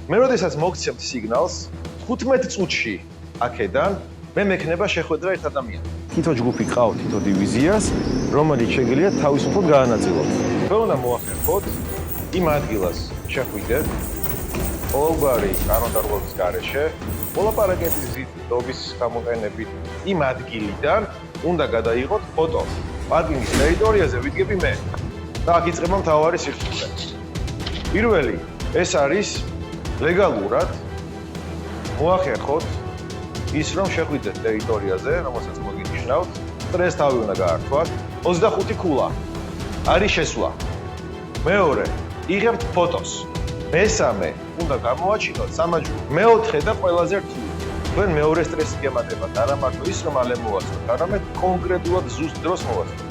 მე როდესაც მოგცემთ სიგნალს 15 წუთში აქედან მე მექნება შეხვედრა ერთ ადამიანთან. თითო ჯგუფი ყავთ, თითო დივიზიას, რომელიც შეგიძლიათ თავისუფლად გაანაწილოთ. თქვენ უნდა მოახერხოთ იმ ადგილას შეხვიდეთ, ყოველგვარი კანონდარღვევის გარეშე, მოლაპარაკების გზით, დობის გამოყენებით იმ ადგილიდან უნდა გადაიღოთ ფოტო. პარკინგის ტერიტორიაზე ვიდგები მე. და აქ იწყება მთავარი სიხშირე. პირველი, ეს არის ლეგალურად მოახერხოთ ის რომ შეხვიდეთ ტერიტორიაზე, რომელსაც მოგინიშნავთ, სტრეს თავი უნდა გაართვათ, 25 ქულა არის შესვლა. მეორე, იღებთ ფოტოს. მესამე, უნდა გამოაჩინოთ სამაჯური. მეოთხე და ყველაზე რთული. თქვენ მეორე სტრესი გემატებათ, არა მარტო ის რომ ალე მოვაწყოთ, არამედ კონკრეტულად ზუსტ დროს მოვაწყოთ.